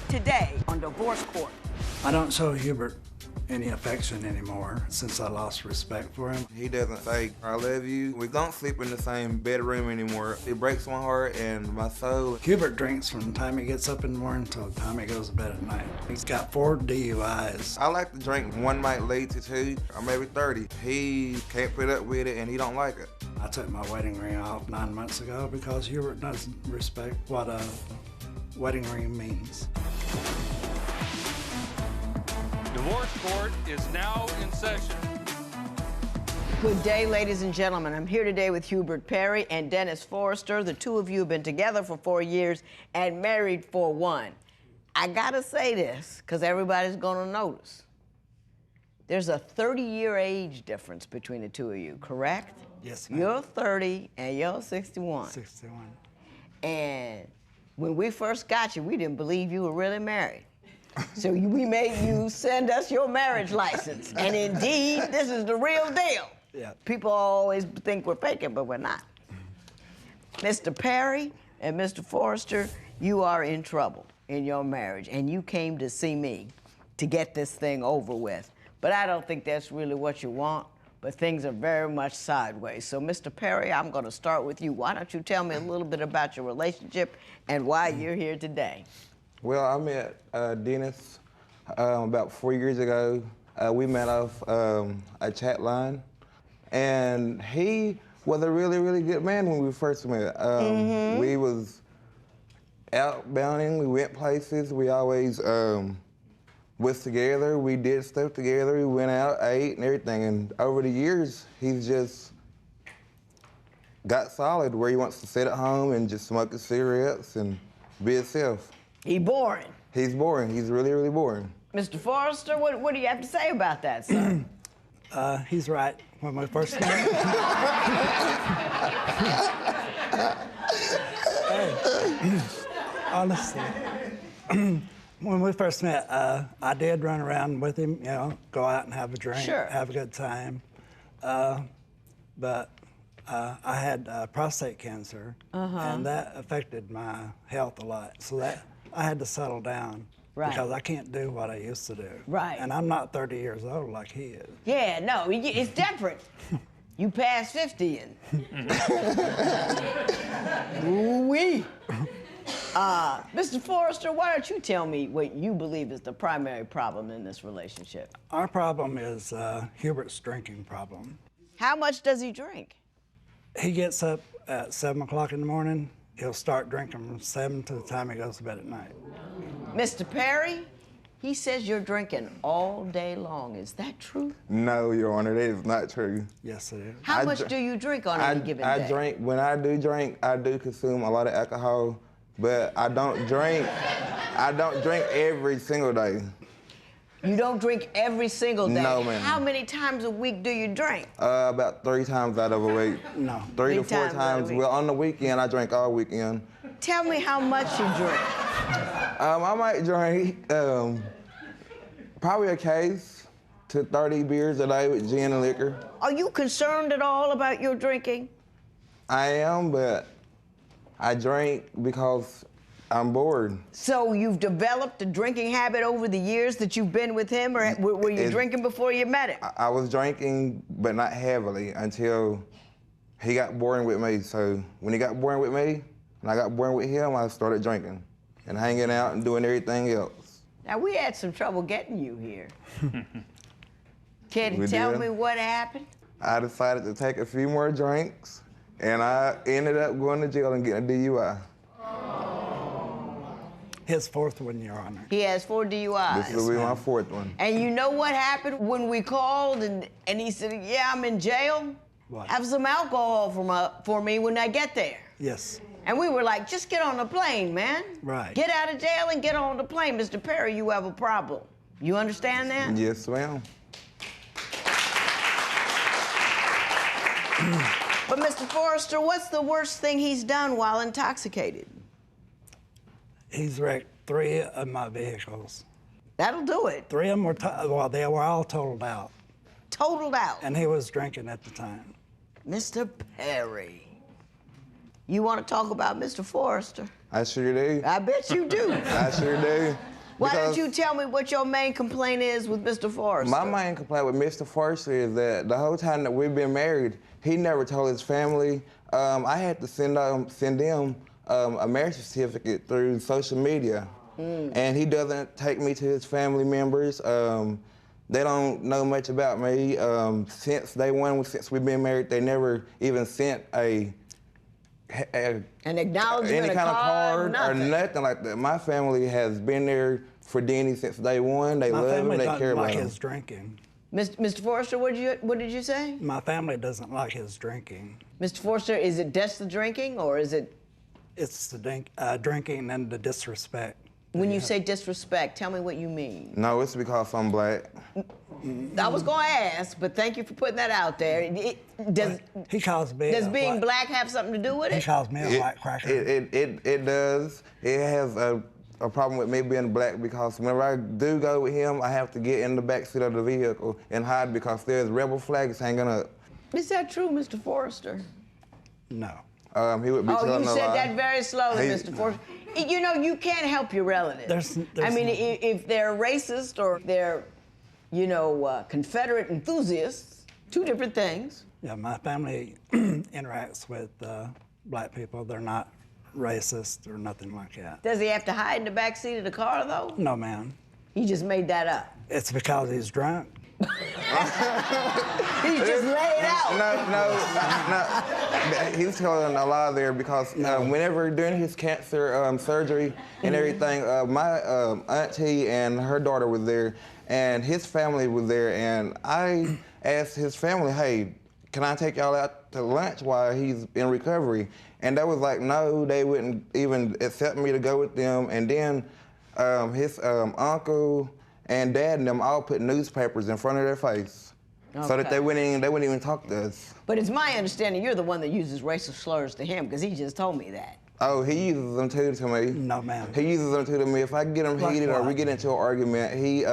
today on Divorce Court. I don't show Hubert any affection anymore since I lost respect for him. He doesn't say, I love you. We don't sleep in the same bedroom anymore. It breaks my heart and my soul. Hubert drinks from the time he gets up in the morning till the time he goes to bed at night. He's got 4 DUIs. I like to drink. One might lead to 2 or maybe 30. He can't put up with it and he don't like it. I took my wedding ring off 9 months ago because Hubert doesn't respect what a wedding ring means. Divorce Court is now in session. Good day, ladies and gentlemen. I'm here today with Hubert Perry and Dennis Forrester. The two of you have been together for 4 years and married for 1. I gotta say this, because everybody's gonna notice. There's a 30-year age difference between the two of you, correct? Yes, ma'am. You're 30 and you're 61. 61. And when we first got you, we didn't believe you were really married. So we made you send us your marriage license. And indeed, this is the real deal. Yeah. People always think we're faking, but we're not. Mr. Perry and Mr. Forrester, you are in trouble in your marriage, and you came to see me to get this thing over with. But I don't think that's really what you want, but things are very much sideways. So, Mr. Perry, I'm gonna start with you. Why don't you tell me a little bit about your relationship and why you're here today? Well, I met Dennis about 4 years ago. We met off a chat line. And he was a really, really good man when we first met. We was outbounding, we went places, we always was together, we did stuff together, we went out, ate and everything. And over the years, he's just got solid where he wants to sit at home and just smoke his cigarettes and be himself. He's boring. He's boring. He's really, really boring. Mr. Forrester, what do you have to say about that, sir? He's right. When we first met, hey, honestly, when we first met, I did run around with him, you know, go out and have a drink, Sure. have a good time. But I had prostate cancer, and that affected my health a lot. So that I had to settle down. Right. Because I can't do what I used to do. Right. And I'm not 30 years old like he is. Yeah, no, it's different. You passed 50 and... Ooh-wee. Mr. Forrester, why don't you tell me what you believe is the primary problem in this relationship? Our problem is Hubert's drinking problem. How much does he drink? He gets up at 7 o'clock in the morning. He'll start drinking from 7 to the time he goes to bed at night. Mr. Perry, he says you're drinking all day long. Is that true? No, Your Honor, that is not true. Yes, it is. How much do you drink on any given day? I drink, when I do drink, I do consume a lot of alcohol, but I don't drink every single day. You don't drink every single day? No, ma'am. How many times a week do you drink? About 3 times out of a week. No. 3 to 4 3 times out of a times. week. Well, on the weekend, I drink all weekend. Tell me how much you drink. I might drink probably a case to 30 beers a day with gin and liquor. Are you concerned at all about your drinking? I am, but I drink because I'm bored. So you've developed a drinking habit over the years that you've been with him, or were you drinking before you met him? I was drinking, but not heavily, until he got boring with me. So when he got boring with me, and I got boring with him, I started drinking and hanging out and doing everything else. Now, we had some trouble getting you here. Can you We tell did. me what happened? I decided to take a few more drinks, and I ended up going to jail and getting a DUI. His 4th one, Your Honor. He has 4 DUIs. This will be my 4th one. And you know what happened when we called and he said, yeah, I'm in jail? What? Have some alcohol for me when I get there. Yes. And we were like, just get on the plane, man. Right. Get out of jail and get on the plane. Mr. Perry, you have a problem. You understand that? Yes, ma'am. But Mr. Forrester, what's the worst thing he's done while intoxicated? He's wrecked 3 of my vehicles. That'll do it. 3 of them were, well, they were all totaled out. Totaled out. And he was drinking at the time. Mr. Perry, you want to talk about Mr. Forrester? I sure do. I bet you do. I sure do. Why don't you tell me what your main complaint is with Mr. Forrester? My main complaint with Mr. Forrester is that the whole time that we've been married, he never told his family. I had to send them a marriage certificate through social media. And he doesn't take me to his family members. They don't know much about me. Since day one, since we've been married, they never even sent an acknowledgement, any kind of card or nothing. nothing like that. My family has been there for Denny since day one. They love him, they care about like him. his drinking. Mr. Forrester, what did you say? My family doesn't like his drinking. Mr. Forrester, is it just the drinking, or is it? It's the drinking and the disrespect. When you say disrespect, tell me what you mean. No, it's because I'm black. I was going to ask, but thank you for putting that out there. He calls me. Does being black have something to do with He it? calls me a white cracker. It does. It has a problem with me being black because whenever I do go with him, I have to get in the back seat of the vehicle and hide because there's rebel flags hanging up. Is that true, Mr. Forrester? No. He would be telling you a said lie. that very slowly, Mr. Forrester. You know, you can't help your relatives. I mean, if they're racist or they're, Confederate enthusiasts, two different things. Yeah, my family interacts with black people. They're not racist or nothing like that. Does he have to hide in the back seat of the car, though? No, ma'am. He just made that up. It's because he's drunk. He's just laid out. No. He's telling a lie there because whenever during his cancer surgery and everything, my auntie and her daughter was there, and his family was there, and I asked his family, hey, can I take y'all out to lunch while he's in recovery? And they was like, no, they wouldn't even accept me to go with them. And then his uncle and dad and them all put newspapers in front of their face so that they wouldn't even talk to us. But it's my understanding you're the one that uses racial slurs to him, because he just told me that. Oh, he uses them too to me. No, ma'am. He uses them too to me. If I get him heated or we get into an argument, he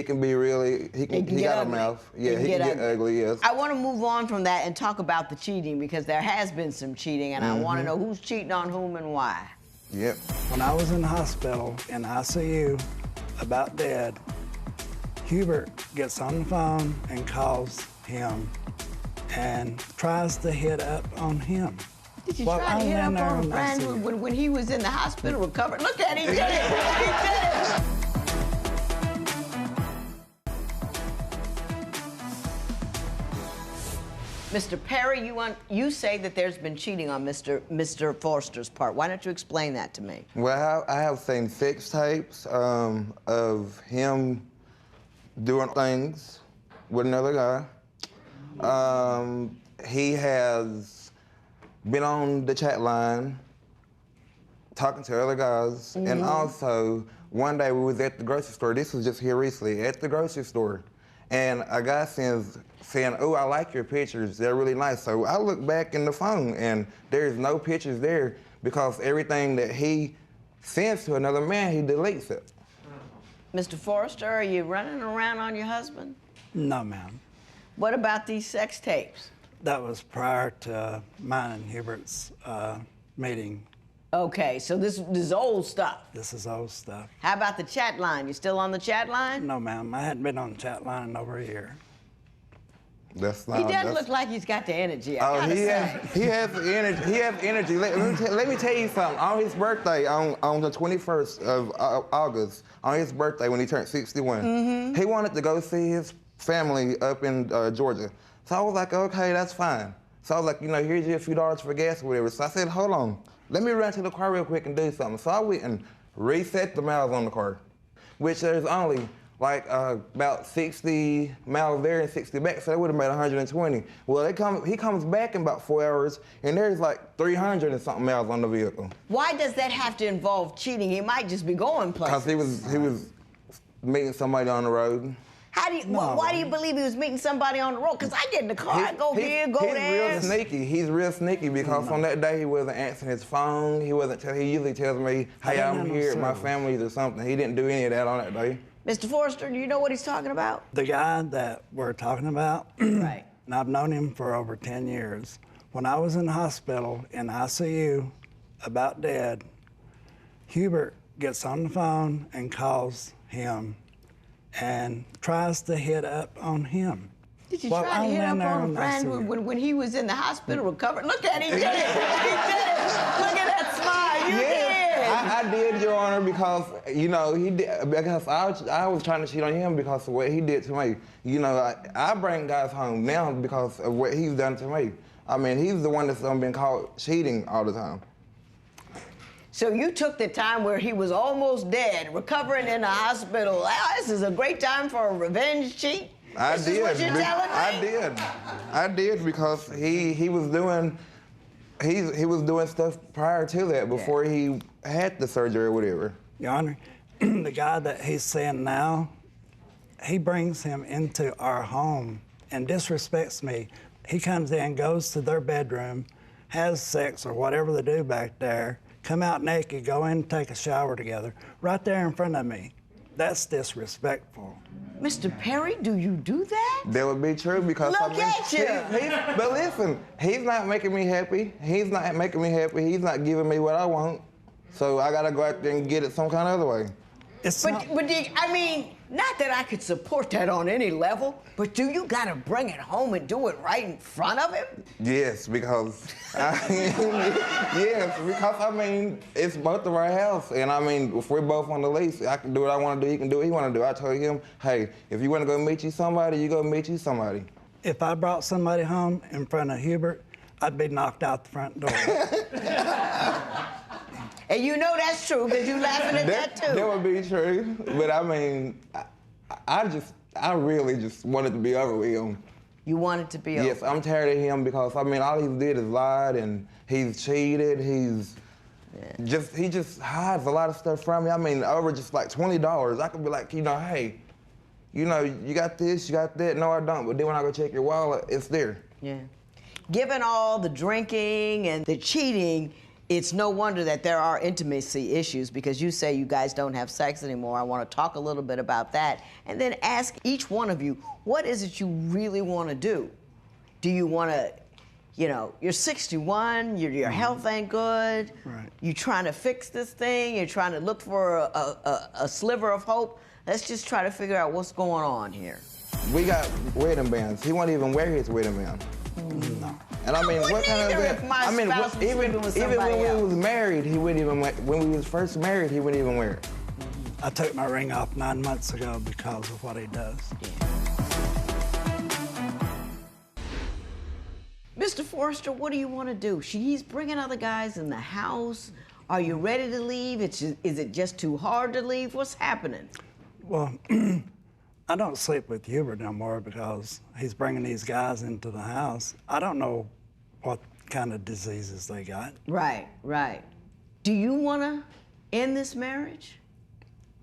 can be really, he got a mouth. Yeah, he can get ugly, yes. I want to move on from that and talk about the cheating, because there has been some cheating, and I want to know who's cheating on whom and why. Yep. When I was in the hospital in ICU, about dead, Hubert gets on the phone and calls him and tries to hit up on him. Did you try to hit up on a friend when he was in the hospital recovering? Look at him, he did it! He did it! Mr. Perry, you say that there's been cheating on Mr. Forster's part. Why don't you explain that to me? Well, I have seen sex tapes of him doing things with another guy. He has been on the chat line talking to other guys. And also, one day we was at the grocery store. This was just here recently, at the grocery store. And a guy saying, oh, I like your pictures. They're really nice. So I look back in the phone, and there's no pictures there because everything that he sends to another man, he deletes it. Mr. Forrester, are you running around on your husband? No, ma'am. What about these sex tapes? That was prior to mine and Hubert's meeting. Okay, so this is old stuff. This is old stuff. How about the chat line? You still on the chat line? No, ma'am. I hadn't been on the chat line in over a year. That's not. He doesn't look like he's got the energy. Oh, he has the energy. He has energy. Let me tell you something. On his birthday, on the 21st of August, on his birthday when he turned 61, he wanted to go see his family up in Georgia. So I was like, okay, that's fine. So I was like, here's you a few dollars for gas or whatever. So I said, hold on, let me run to the car real quick and do something. So I went and reset the miles on the car, which there's only like about 60 miles there and 60 back, so that would have made 120. Well, he comes back in about 4 hours, and there's like 300 and something miles on the vehicle. Why does that have to involve cheating? He might just be going places. Because he was meeting somebody on the road. Why do you believe he was meeting somebody on the road? Because I get in the car, I go here, go there. He's real sneaky. He's real sneaky because on that day he wasn't answering his phone. He usually tells me, hey, I'm here at my family's or something. He didn't do any of that on that day. Mr. Forrester, do you know what he's talking about? The guy that we're talking about, right. And I've known him for over 10 years. When I was in the hospital in ICU, about dead, Hubert gets on the phone and calls him and tries to hit up on him. Did you Well, try to I'm hit up laying there on a and I friend see it. when he was in the hospital recovering? Look at him, he did it. He did it. Look at that smile. You did. I did, Your Honor, because, you know, he did, because I was trying to cheat on him because of what he did to me. You know, I bring guys home now because of what he's done to me. I mean, he's the one that's been caught cheating all the time. So you took the time where he was almost dead, recovering in the hospital. Ah, this is a great time for a revenge cheat. I This did. is what you're telling me? I did because he was doing stuff prior to that before he had the surgery or whatever. Your Honor, the guy that he's seeing now, he brings him into our home and disrespects me. He comes in, goes to their bedroom, has sex or whatever they do back there, come out naked, go in and take a shower together, right there in front of me. That's disrespectful. Mr. Perry, do you do that? That would be true because Look at you. But listen, he's not making me happy. He's not making me happy. He's not giving me what I want. So I gotta go out there and get it some kind of other way. I mean, not that I could support that on any level, but do you gotta bring it home and do it right in front of him? Yes, because I mean, it's both of our house, and I mean, if we're both on the lease, I can do what I want to do. He can do what he want to do. I told him, hey, if you want to go meet you somebody, you go meet you somebody. If I brought somebody home in front of Hubert, I'd be knocked out the front door. And you know that's true because you laughing at that too. That would be true, but I mean, I really just wanted to be over with him. You want it to be over? Yes, I'm tired of him because I mean, all he did is lied and he's cheated. He just hides a lot of stuff from me. I mean, over just like $20, I could be like, you know, hey, you know, you got this, you got that. No, I don't. But then when I go check your wallet, it's there. Yeah. Given all the drinking and the cheating, it's no wonder that there are intimacy issues because you say you guys don't have sex anymore. I want to talk a little bit about that and then ask each one of you, what is it you really want to do? Do you want to, you know, you're 61, your health ain't good. Right. You're trying to fix this thing. You're trying to look for a sliver of hope. Let's just try to figure out what's going on here. We got wedding bands. He won't even wear his wedding band. No. And I mean, what kind of if my I mean, spouse was sleeping with even somebody when else. we was married, he wouldn't even. When we was first married, he wouldn't even wear it. I took my ring off 9 months ago because of what he does. Mr. Forrester, what do you want to do? He's bringing other guys in the house. Are you ready to leave? Is it just too hard to leave? What's happening? Well, I don't sleep with Hubert no more because he's bringing these guys into the house. I don't know what kind of diseases they got. Right, right. Do you want to end this marriage?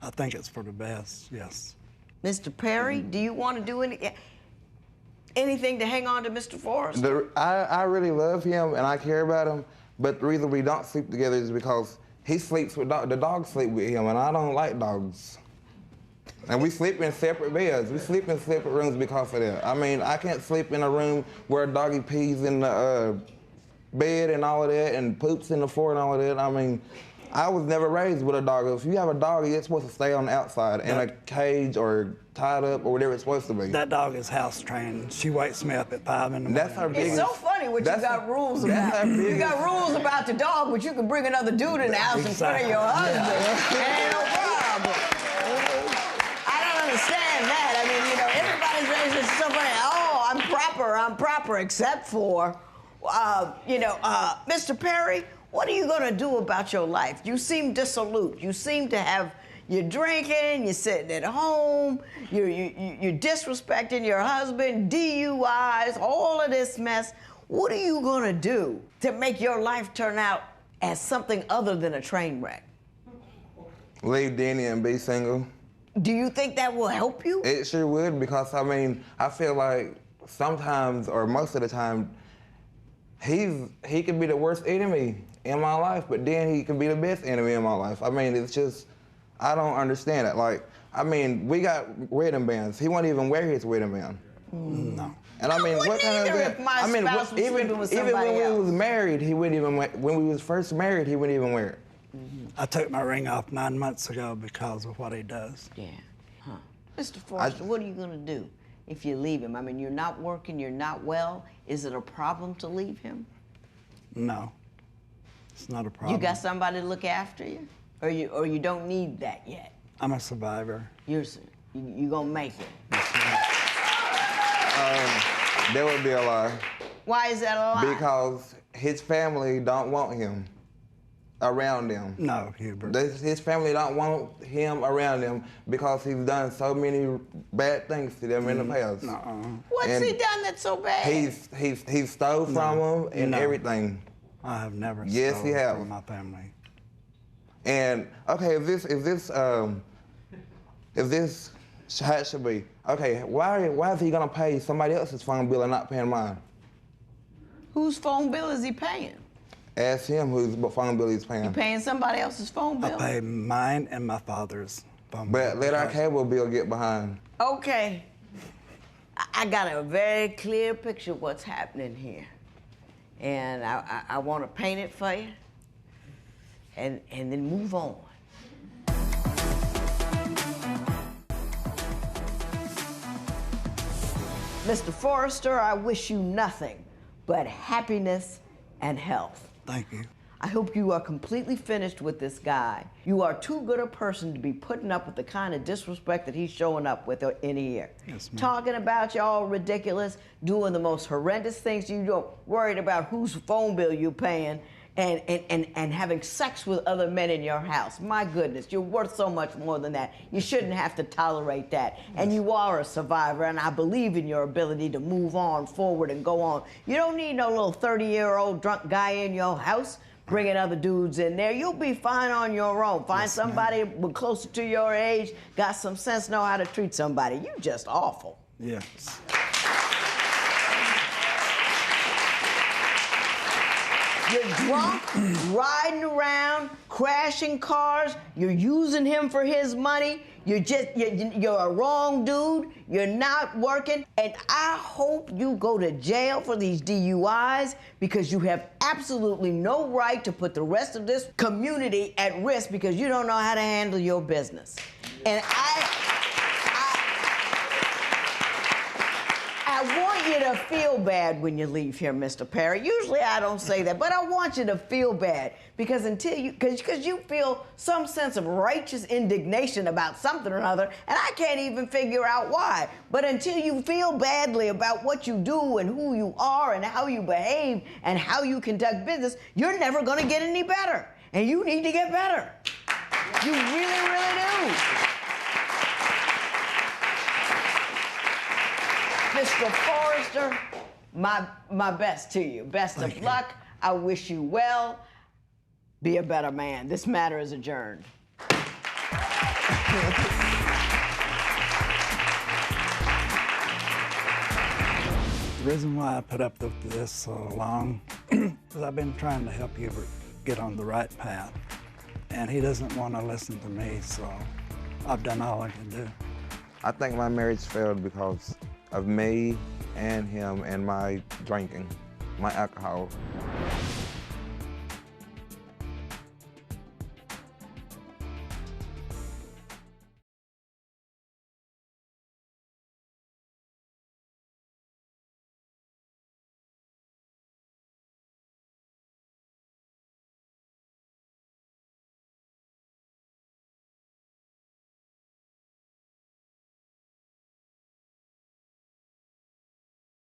I think it's for the best, yes. Mr. Perry, do you want to do anything to hang on to Mr. Forrester? I really love him and I care about him, but the reason we don't sleep together is because he sleeps with the dogs sleep with him, and I don't like dogs. And we sleep in separate beds. We sleep in separate rooms because of that. I mean, I can't sleep in a room where a doggy pees in the bed and all of that and poops in the floor and all of that. I mean, I was never raised with a dog. If you have a dog, it's supposed to stay on the outside in a cage or tied up or whatever it's supposed to be. That dog is house trained. She wakes me up at 5 in the morning. That's our It's biggest. so funny what you got rules about. You got rules about the dog, but you can bring another dude in the house in front of your husband. Ain't no problem. I don't understand that. I mean, you know, everybody's raised so funny. Oh, I'm proper, except for, Mr. Perry, what are you going to do about your life? You seem dissolute. You seem to have, you're drinking, you're sitting at home, you're disrespecting your husband, DUIs, all of this mess. What are you going to do to make your life turn out as something other than a train wreck? Leave Danny and be single. Do you think that will help you? It sure would, because I mean, I feel like sometimes or most of the time, he could be the worst enemy in my life, but then he could be the best enemy in my life. I mean, it's just, I don't understand it. Like, I mean, we got wedding bands. He won't even wear his wedding band. No. And I mean, what kind of if my spouse was even sleeping with when somebody we else. was married, he wouldn't even when we was first married, he wouldn't even wear it. I took my ring off 9 months ago because of what he does. Yeah. Huh. Mr. Forrester, what are you going to do if you leave him? I mean, you're not working, you're not well. Is it a problem to leave him? No, it's not a problem. You got somebody to look after you? Or you don't need that yet? I'm a survivor. You gonna make it? That would be a lie. Why is that a lie? Because his family don't want him around them. No, Hubert. His family don't want him around them because he's done so many bad things to them in the past. What's And he done that's so bad? He stole from them and everything. I have never Yes, he stolen have. from my family. And okay, if this how it should be, okay, why is he gonna pay somebody else's phone bill and not paying mine? Whose phone bill is he paying? Ask him whose phone bill he's paying. You paying somebody else's phone bill? I pay mine and my father's phone bill. But let our cable bill get behind. Okay. I got a very clear picture of what's happening here. And I want to paint it for you and then move on. Mr. Forrester, I wish you nothing but happiness and health. Thank you. I hope you are completely finished with this guy. You are too good a person to be putting up with the kind of disrespect that he's showing up with in here. Yes, ma'am. Talking about you all ridiculous, doing the most horrendous things. You don't worried about whose phone bill you're paying, and having sex with other men in your house. My goodness, you're worth so much more than that. You shouldn't have to tolerate that. And you are a survivor, and I believe in your ability to move on forward and go on. You don't need no little 30-year-old drunk guy in your house bringing other dudes in there. You'll be fine on your own. Find somebody closer to your age, got some sense, know how to treat somebody. You just awful. Yes. You're drunk, riding around, crashing cars. You're using him for his money. You're a wrong dude. You're not working. And I hope you go to jail for these DUIs because you have absolutely no right to put the rest of this community at risk because you don't know how to handle your business. And I want you to feel bad when you leave here, Mr. Perry. Usually I don't say that, but I want you to feel bad because because you feel some sense of righteous indignation about something or another, and I can't even figure out why. But until you feel badly about what you do and who you are and how you behave and how you conduct business, you're never going to get any better. And you need to get better. You really, really do. Mr. Forrester, my best to you. Best of luck. I wish you well. Be a better man. This matter is adjourned. The reason why I put up with this so long is I've been trying to help Hubert get on the right path. And he doesn't want to listen to me, so I've done all I can do. I think my marriage failed because of me and him and my drinking, my alcohol.